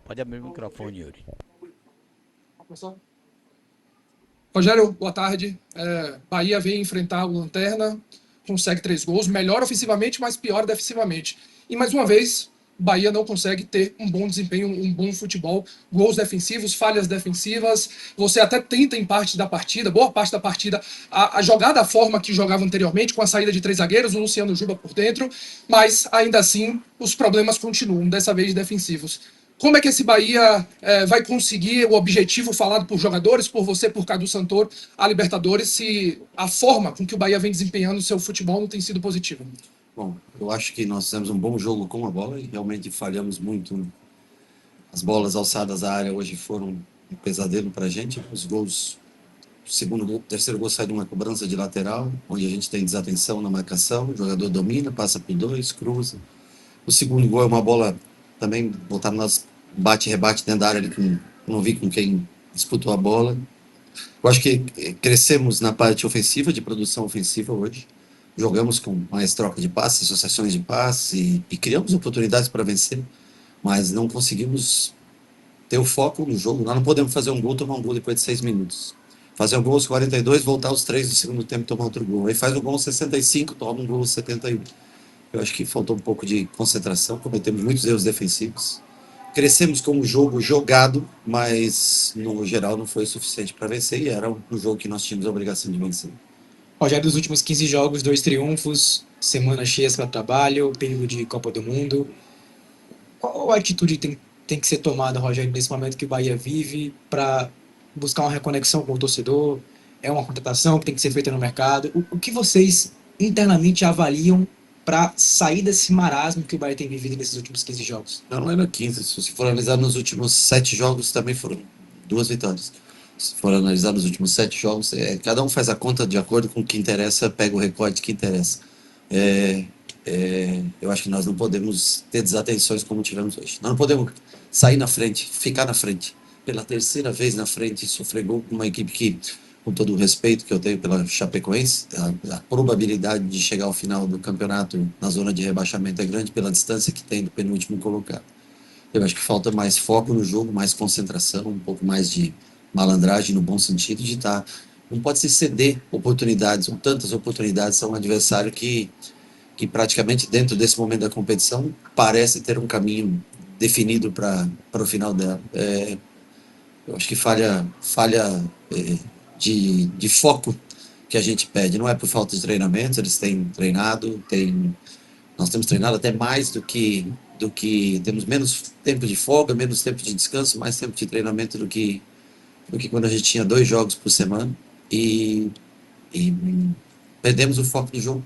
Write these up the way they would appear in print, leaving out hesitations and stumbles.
Pode abrir o microfone, Yuri. Rogério, boa tarde. Bahia vem enfrentar o Lanterna, consegue 3 gols, melhor ofensivamente, mas pior defensivamente. E mais uma vez, Bahia não consegue ter um bom desempenho, um bom futebol, gols defensivos, falhas defensivas. Você até tenta em parte da partida, boa parte da partida, a jogar da forma que jogava anteriormente, com a saída de 3 zagueiros, o Luciano Juba por dentro, mas ainda assim os problemas continuam, dessa vez defensivos. Como é que esse Bahia vai conseguir o objetivo falado por jogadores, por você, por Cadu Santoro, a Libertadores, se a forma com que o Bahia vem desempenhando o seu futebol não tem sido positiva? Bom, eu acho que nós fizemos um bom jogo com a bola e realmente falhamos muito. As bolas alçadas à área hoje foram um pesadelo para a gente. Os gols, o terceiro gol sai de uma cobrança de lateral, onde a gente tem desatenção na marcação, o jogador domina, passa por dois, cruza. O segundo gol é uma bola também botada nas bate e rebate dentro da área, não vi com quem disputou a bola. Eu acho que crescemos na parte ofensiva, de produção ofensiva hoje. Jogamos com mais troca de passes, associações de passes e criamos oportunidades para vencer, mas não conseguimos ter o foco no jogo. Nós não podemos fazer um gol, tomar um gol depois de 6 minutos. Fazer um gol aos 42, voltar aos 3 do segundo tempo e tomar outro gol. Aí faz um gol aos 65, toma um gol aos 71. Eu acho que faltou um pouco de concentração, cometemos muitos erros defensivos. Crescemos como jogo jogado, mas no geral não foi o suficiente para vencer e era um jogo que nós tínhamos a obrigação de vencer. Rogério, dos últimos 15 jogos, 2 triunfos, semana cheia para trabalho, período de Copa do Mundo. Qual atitude tem que ser tomada, Rogério, nesse momento que o Bahia vive para buscar uma reconexão com o torcedor? É uma contratação que tem que ser feita no mercado? O que vocês internamente avaliam para sair desse marasmo que o Bahia tem vivido nesses últimos 15 jogos? Não era 15, se você for analisar nos últimos 7 jogos também foram 2 vitórias. Se for analisar nos últimos 7 jogos, cada um faz a conta de acordo com o que interessa, pega o recorde que interessa. Eu acho que nós não podemos ter desatenções como tivemos hoje. Nós não podemos sair na frente, ficar na frente. Pela terceira vez na frente, sofrer gol com uma equipe que, com todo o respeito que eu tenho pela Chapecoense, a probabilidade de chegar ao final do campeonato na zona de rebaixamento é grande pela distância que tem do penúltimo colocado. Eu acho que falta mais foco no jogo, mais concentração, um pouco mais de malandragem no bom sentido de estar. Não pode se ceder oportunidades, ou tantas oportunidades a um adversário que praticamente dentro desse momento da competição parece ter um caminho definido para o final dela. Eu acho que falha de foco que a gente pede. Não é por falta de treinamento, eles têm treinado, nós temos treinado até mais do que temos menos tempo de folga, menos tempo de descanso, mais tempo de treinamento do que quando a gente tinha 2 jogos por semana e perdemos o foco do jogo.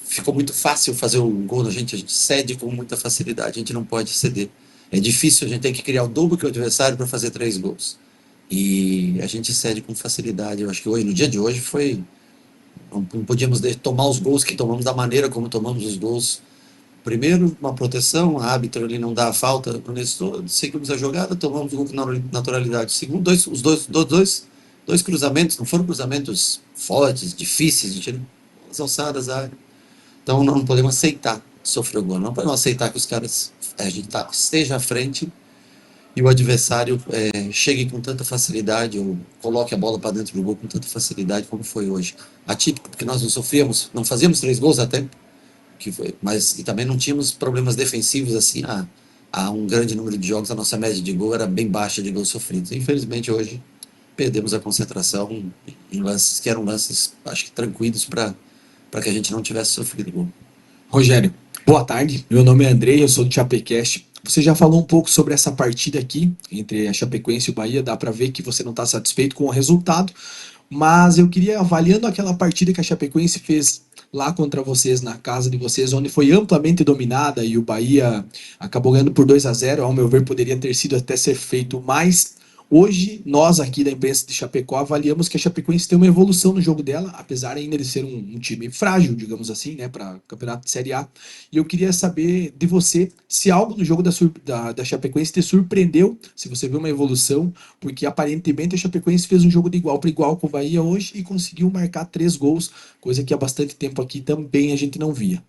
Ficou muito fácil fazer o gol, a gente cede com muita facilidade, a gente não pode ceder. É difícil, a gente tem que criar o dobro que o adversário para fazer 3 gols. E a gente cede com facilidade. Eu acho que hoje, no dia de hoje não podíamos tomar os gols que tomamos da maneira como tomamos os gols. Primeiro, uma proteção, a árbitro ali não dá a falta, seguimos a jogada, tomamos o gol com naturalidade. Segundo, os dois cruzamentos, não foram cruzamentos fortes, difíceis, de tiro, as alçadas da área. Então não podemos aceitar sofrer o gol, não podemos aceitar que os caras, a gente esteja à frente e o adversário chegue com tanta facilidade ou coloque a bola para dentro do gol com tanta facilidade como foi hoje. Atípico, porque nós não fazíamos 3 gols até, mas também não tínhamos problemas defensivos assim, há um grande número de jogos, a nossa média de gol era bem baixa de gols sofridos. Infelizmente hoje perdemos a concentração em lances que eram lances, acho que tranquilos para que a gente não tivesse sofrido gol. Rogério, boa tarde. Meu nome é Andrei, eu sou do Chapecast. Você já falou um pouco sobre essa partida aqui entre a Chapecoense e o Bahia. Dá para ver que você não está satisfeito com o resultado, mas eu queria, avaliando aquela partida que a Chapecoense fez lá contra vocês, na casa de vocês, onde foi amplamente dominada e o Bahia acabou ganhando por 2-0, ao meu ver poderia ter sido até ser feito mais. Hoje, nós aqui da imprensa de Chapecó avaliamos que a Chapecoense tem uma evolução no jogo dela, apesar ainda de ser um time frágil, digamos assim, né, para campeonato de Série A. E eu queria saber de você se algo no jogo da Chapecoense te surpreendeu, se você viu uma evolução, porque aparentemente a Chapecoense fez um jogo de igual para igual com o Bahia hoje e conseguiu marcar 3 gols, coisa que há bastante tempo aqui também a gente não via.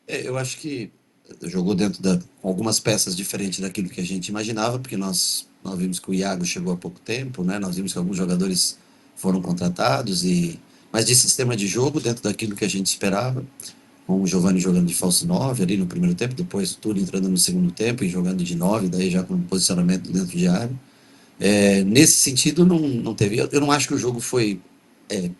Eu acho que jogou com algumas peças diferentes daquilo que a gente imaginava, porque nós vimos que o Iago chegou há pouco tempo, né? Nós vimos que alguns jogadores foram contratados, mas de sistema de jogo dentro daquilo que a gente esperava, com o Giovani jogando de falso 9 ali no primeiro tempo, depois tudo entrando no segundo tempo e jogando de 9, daí já com posicionamento dentro de área. Nesse sentido, não teve. Eu não acho que o jogo foi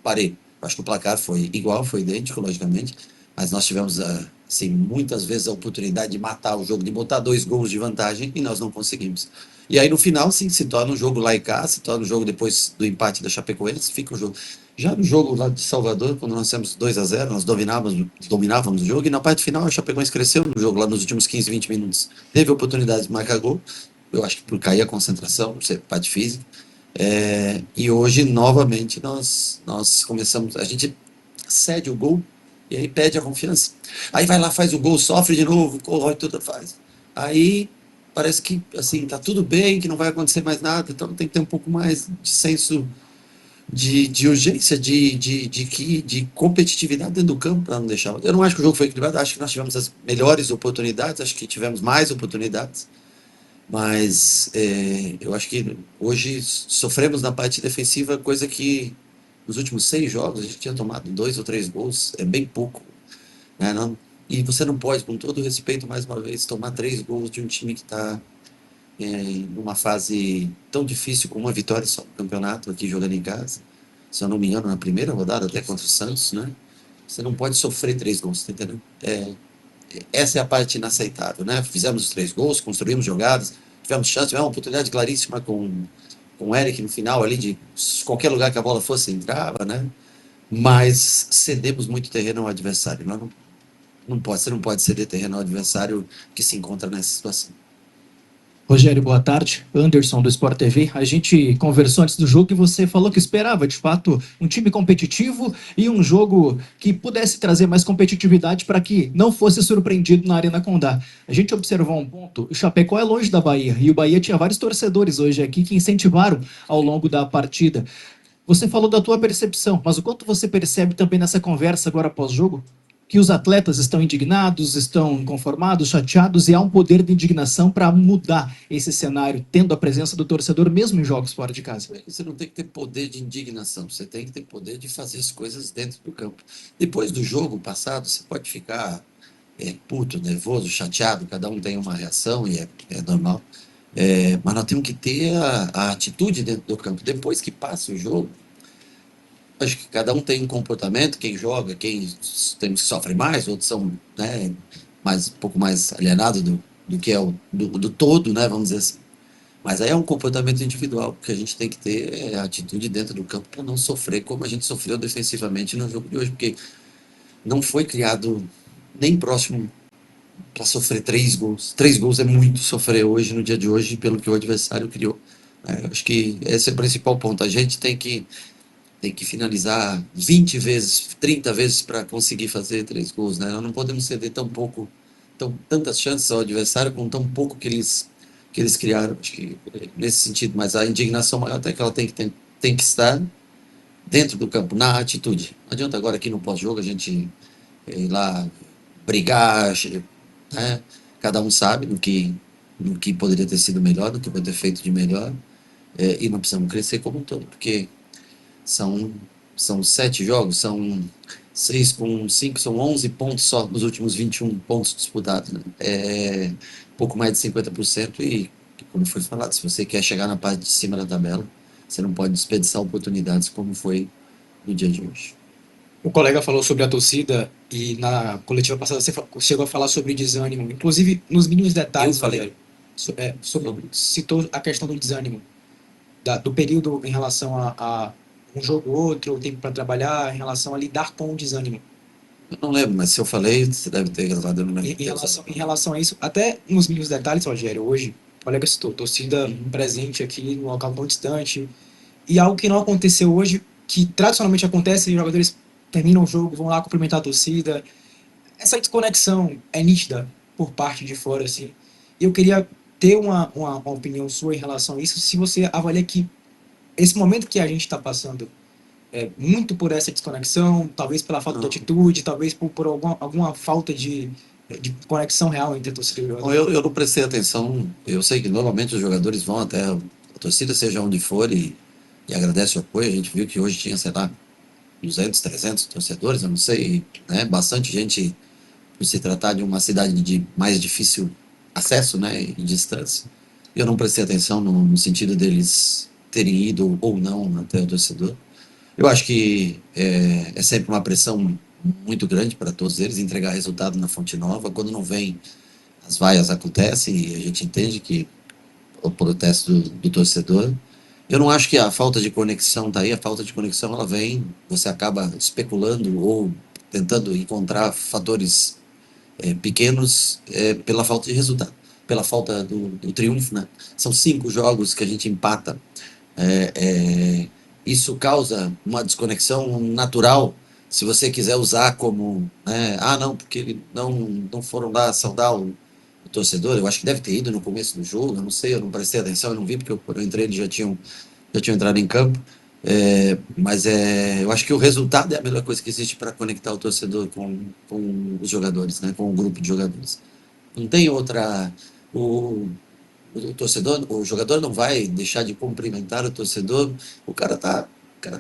parei. Eu acho que o placar foi igual, foi idêntico, logicamente, mas nós tivemos assim, muitas vezes a oportunidade de matar o jogo, de botar 2 gols de vantagem e nós não conseguimos. E aí no final, sim, se torna um jogo lá e cá, se torna um jogo depois do empate da Chapecoense, fica o jogo. Já no jogo lá de Salvador, quando nós temos 2-0, nós dominávamos o jogo, e na parte final a Chapecoense cresceu no jogo, lá nos últimos 15, 20 minutos. Teve oportunidade de marcar gol, eu acho que por cair a concentração, por ser parte física. E hoje, novamente, nós começamos, a gente cede o gol e aí perde a confiança. Aí vai lá, faz o gol, sofre de novo, corrói tudo, faz. Aí parece que, assim, tá tudo bem, que não vai acontecer mais nada, então tem que ter um pouco mais de senso de urgência, de competitividade dentro do campo para não deixar. Eu não acho que o jogo foi equilibrado, acho que nós tivemos as melhores oportunidades, acho que tivemos mais oportunidades, mas eu acho que hoje sofremos na parte defensiva, coisa que nos últimos 6 jogos a gente tinha tomado 2 ou 3 gols, é bem pouco, né? Não, e você não pode, com todo respeito, mais uma vez, tomar 3 gols de um time que está numa fase tão difícil como uma vitória só no campeonato, aqui jogando em casa. Se eu não me engano, na primeira rodada, até contra o Santos, né? Você não pode sofrer 3 gols, tá entendendo? Essa é a parte inaceitável, né? Fizemos os 3 gols, construímos jogadas, tivemos chance, tivemos uma oportunidade claríssima com o Eric no final ali, de qualquer lugar que a bola fosse, entrava, né? Mas cedemos muito terreno ao adversário. Você não pode ceder terreno ao adversário que se encontra nessa situação. Rogério, boa tarde. Anderson, do Sport TV. A gente conversou antes do jogo e você falou que esperava, de fato, um time competitivo e um jogo que pudesse trazer mais competitividade para que não fosse surpreendido na Arena Condá. A gente observou um ponto, o Chapecó é longe da Bahia e o Bahia tinha vários torcedores hoje aqui que incentivaram ao longo da partida. Você falou da tua percepção, mas o quanto você percebe também nessa conversa agora pós-jogo? Que os atletas estão indignados, estão inconformados, chateados, e há um poder de indignação para mudar esse cenário, tendo a presença do torcedor mesmo em jogos fora de casa. Você não tem que ter poder de indignação, você tem que ter poder de fazer as coisas dentro do campo. Depois do jogo passado, você pode ficar puto, nervoso, chateado, cada um tem uma reação e é normal. Mas nós temos que ter a atitude dentro do campo. Depois que passa o jogo, acho que cada um tem um comportamento, quem joga, quem sofre mais, outros são, né, um pouco mais alienados do que é do todo, né, vamos dizer assim. Mas aí é um comportamento individual, que a gente tem que ter a atitude dentro do campo para não sofrer como a gente sofreu defensivamente no jogo de hoje, porque não foi criado nem próximo para sofrer 3 gols. 3 gols é muito sofrer hoje, no dia de hoje, pelo que o adversário criou. Acho que esse é o principal ponto. A gente tem que finalizar 20 vezes, 30 vezes para conseguir fazer 3 gols, né? Nós não podemos ceder tantas chances ao adversário com tão pouco que eles criaram. Acho que nesse sentido, mas a indignação maior até que ela tem que estar dentro do campo, na atitude. Não adianta agora aqui no pós-jogo a gente ir lá brigar, né? Cada um sabe no que poderia ter sido melhor, no que poderia ter feito de melhor, e não precisamos crescer como um todo, porque são 7 jogos, são 6 com 5, são 11 pontos só nos últimos 21 pontos disputados, né? Pouco mais de 50% e, como foi falado, se você quer chegar na parte de cima da tabela, você não pode desperdiçar oportunidades como foi no dia de hoje. O colega falou sobre a torcida e na coletiva passada você chegou a falar sobre desânimo, inclusive nos mínimos detalhes. Eu falei. Citou a questão do desânimo, do período em relação a um jogo ou outro, o tempo para trabalhar, em relação a lidar com o desânimo. Eu não lembro, mas se eu falei, você deve ter gravado, eu não lembro. Em relação a isso, até nos mínimos detalhes, Rogério, hoje, o colega citou, torcida presente aqui no local tão distante, e algo que não aconteceu hoje, que tradicionalmente acontece, os jogadores terminam o jogo, vão lá cumprimentar a torcida. Essa desconexão é nítida por parte de fora, assim. E eu queria ter uma opinião sua em relação a isso, se você avalia que esse momento que a gente está passando muito por essa desconexão, talvez pela falta de atitude, talvez por alguma falta de de conexão real entre torcedor e jogador? Bom, eu não prestei atenção. Eu sei que normalmente os jogadores vão até a torcida, seja onde for, e agradece o apoio. A gente viu que hoje tinha, sei lá, 200, 300 torcedores, eu não sei, né? Bastante gente, por se tratar de uma cidade de mais difícil acesso, né? E distância. Eu não prestei atenção no sentido deles terem ido ou não até o torcedor. Eu acho que é sempre uma pressão muito grande para todos eles entregar resultado na Fonte Nova. Quando não vem, as vaias acontecem e a gente entende que o protesto do torcedor. Eu não acho que a falta de conexão está aí. A falta de conexão ela vem, você acaba especulando ou tentando encontrar fatores pequenos pela falta de resultado, pela falta do triunfo, né? São 5 jogos que a gente empata. É, é, isso causa uma desconexão natural. Se você quiser usar como, né, não, porque não foram lá saudar o torcedor, eu acho que deve ter ido no começo do jogo, eu não sei, eu não prestei atenção, eu não vi, porque quando eu entrei eles já tinham entrado em campo. Mas eu acho que o resultado é a melhor coisa que existe para conectar o torcedor com os jogadores, né, com o grupo de jogadores. Não tem outra. O, o torcedor, o jogador não vai deixar de cumprimentar o torcedor. O cara tá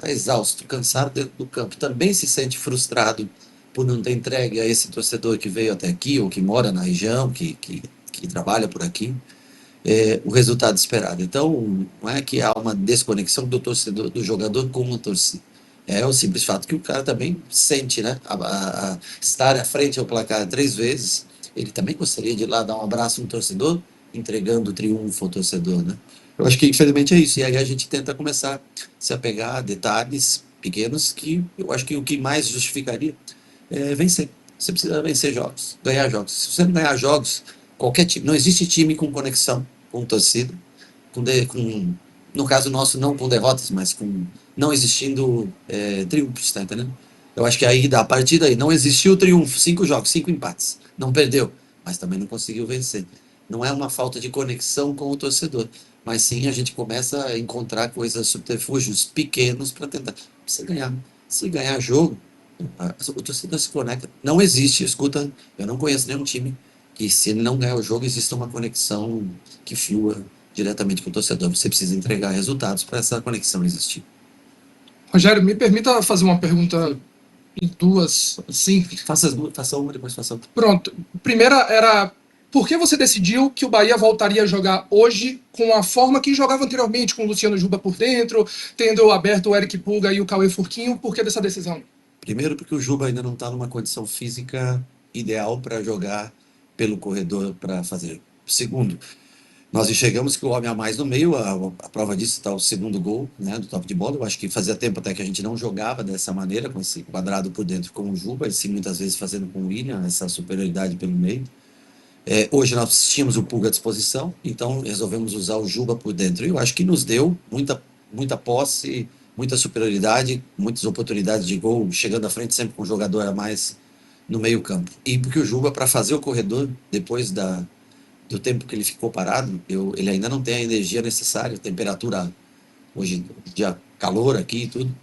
exausto, cansado dentro do campo. Também se sente frustrado por não ter entregue a esse torcedor que veio até aqui ou que mora na região, que trabalha por aqui, o resultado esperado. Então, não é que há uma desconexão do torcedor, do jogador com a torcida. É o simples fato que o cara também sente, né? Estar à frente ao placar 3 vezes, ele também gostaria de ir lá dar um abraço no torcedor, entregando o triunfo ao torcedor, né? Eu acho que infelizmente é isso. E aí a gente tenta começar a se apegar a detalhes pequenos que eu acho que o que mais justificaria é vencer. Você precisa vencer jogos, ganhar jogos. Se você não ganhar jogos, qualquer time, não existe time com conexão com torcida, no caso nosso, não com derrotas, mas com não existindo triunfos, tá entendendo? Eu acho que aí, a partir daí, não existiu triunfo, 5 jogos, 5 empates. Não perdeu, mas também não conseguiu vencer. Não é uma falta de conexão com o torcedor, mas sim a gente começa a encontrar coisas, subterfúgios pequenos para tentar. Precisa ganhar. Se ganhar jogo, o torcedor se conecta. Não existe, escuta, eu não conheço nenhum time que, se ele não ganhar o jogo, exista uma conexão que flua diretamente com o torcedor. Você precisa entregar resultados para essa conexão existir. Rogério, me permita fazer uma pergunta em duas, assim. Faça uma, depois faça outra. Pronto. Primeira era, por que você decidiu que o Bahia voltaria a jogar hoje com a forma que jogava anteriormente, com o Luciano Juba por dentro, tendo aberto o Eric Pulga e o Cauê Furquinho? Por que dessa decisão? Primeiro, porque o Juba ainda não está numa condição física ideal para jogar pelo corredor para fazer. Segundo, nós enxergamos que o homem a mais no meio, a prova disso está o segundo gol, né, do toque de bola. Eu acho que fazia tempo até que a gente não jogava dessa maneira, com esse quadrado por dentro com o Juba, e sim muitas vezes fazendo com o William, essa superioridade pelo meio. Hoje nós tínhamos o Pulga à disposição, então resolvemos usar o Juba por dentro. E eu acho que nos deu muita posse, muita superioridade, muitas oportunidades de gol, chegando à frente sempre com um jogador a mais no meio campo. E porque o Juba, para fazer o corredor, depois do tempo que ele ficou parado, ele ainda não tem a energia necessária, temperatura, hoje em dia, calor aqui e tudo,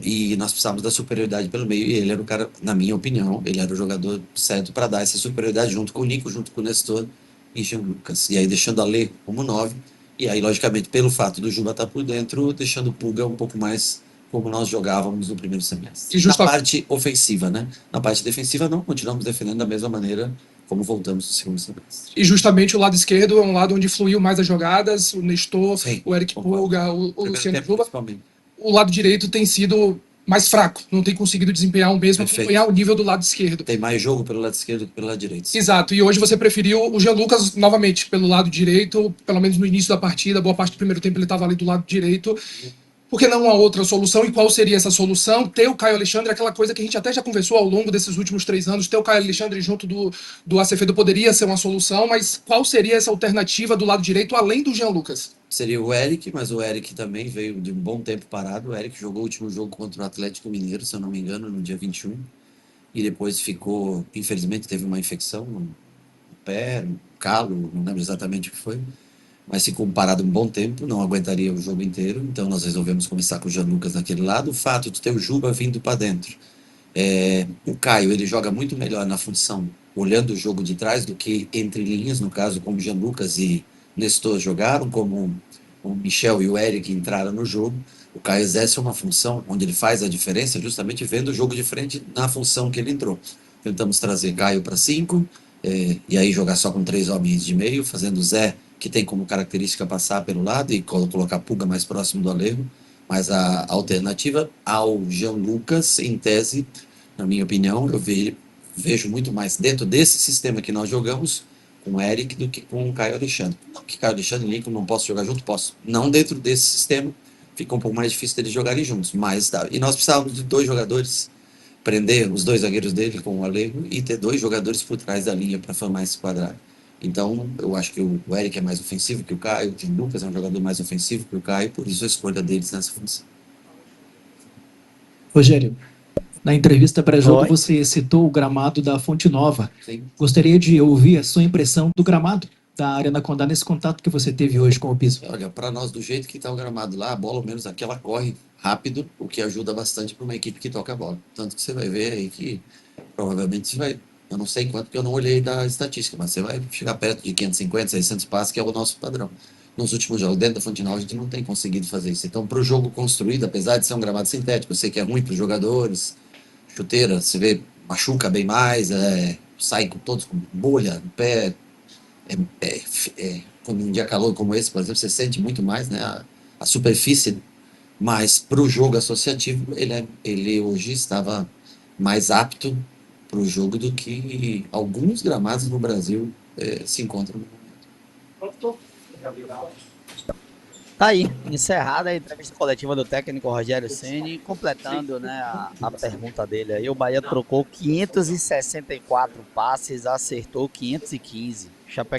e nós precisávamos da superioridade pelo meio, e ele era o cara, na minha opinião, ele era o jogador certo para dar essa superioridade junto com o Nico, junto com o Nestor e Jean Lucas, e aí deixando a Lê como 9, e aí logicamente pelo fato do Juba estar por dentro, deixando o Pulga um pouco mais como nós jogávamos no primeiro semestre. E Na parte ofensiva, né? Na parte defensiva não, continuamos defendendo da mesma maneira como voltamos no segundo semestre. E justamente o lado esquerdo é um lado onde fluiu mais as jogadas, o Nestor, Sim, o Eric concordo. Pulga, o Primeiro Luciano tempo, Juba. principalmente. O lado direito tem sido mais fraco, não tem conseguido desempenhar o mesmo, Perfeito. acompanhar o nível do lado esquerdo. Tem mais jogo pelo lado esquerdo que pelo lado direito. Exato, e hoje você preferiu o Jean Lucas novamente pelo lado direito, pelo menos no início da partida, boa parte do primeiro tempo ele estava ali do lado direito. Por que não uma outra solução? E qual seria essa solução? Ter o Caio Alexandre, aquela coisa que a gente até já conversou ao longo desses últimos 3 anos, ter o Caio Alexandre junto do Acevedo poderia ser uma solução, mas qual seria essa alternativa do lado direito, além do Jean Lucas? Seria o Eric, mas o Eric também veio de um bom tempo parado. O Eric jogou o último jogo contra o Atlético Mineiro, se eu não me engano, no dia 21. E depois ficou, infelizmente, teve uma infecção no pé, no calo, não lembro exatamente o que foi. Mas ficou parado um bom tempo, não aguentaria o jogo inteiro. Então nós resolvemos começar com o Jean Lucas naquele lado. O fato de ter o Juba vindo para dentro O Caio, ele joga muito melhor na função, olhando o jogo de trás, do que entre linhas, no caso, como Jean Lucas e Nestor jogaram, como o Michel e o Eric entraram no jogo. O Caio exerce uma função onde ele faz a diferença, justamente vendo o jogo de frente na função que ele entrou. Tentamos trazer Caio para 5, e aí jogar só com 3 homens de meio, fazendo Zé, que tem como característica passar pelo lado e colocar Puga mais próximo do Alejo. Mas a alternativa ao Jean Lucas, em tese, na minha opinião, vejo muito mais dentro desse sistema que nós jogamos com o Eric do que com o Caio Alexandre. Não que Caio Alexandre e Lincoln não posso jogar junto, posso. Não dentro desse sistema, fica um pouco mais difícil deles jogarem juntos. Mas dá. E nós precisávamos de 2 jogadores, prender os 2 zagueiros dele com o Alejo e ter 2 jogadores por trás da linha para formar esse quadrado. Então, eu acho que o Eric é mais ofensivo que o Caio, o Lucas é um jogador mais ofensivo que o Caio, por isso a escolha deles nessa função. Rogério, na entrevista pré-jogo Oi. você citou o gramado da Fonte Nova. Sim. Gostaria de ouvir a sua impressão do gramado da Arena Condá nesse contato que você teve hoje com o piso. Olha, para nós, do jeito que está o gramado lá, a bola, ao menos aqui, ela corre rápido, o que ajuda bastante para uma equipe que toca a bola. Tanto que você vai ver aí que provavelmente você vai, eu não sei quanto, porque eu não olhei da estatística, mas você vai chegar perto de 550, 600 passes, que é o nosso padrão. Nos últimos jogos, dentro da Fonte Nova, a gente não tem conseguido fazer isso. Então, para o jogo construído, apesar de ser um gramado sintético, eu sei que é ruim para os jogadores, chuteira, você vê, machuca bem mais, sai com todos com bolha no pé, quando um dia calor como esse, por exemplo, você sente muito mais, né, a superfície, mas para o jogo associativo, ele hoje estava mais apto para o jogo do que alguns gramados no Brasil se encontram no momento. Tá aí, encerrada a entrevista coletiva do técnico Rogério Ceni, completando, né, a pergunta dele aí. O Bahia trocou 564 passes, acertou 515.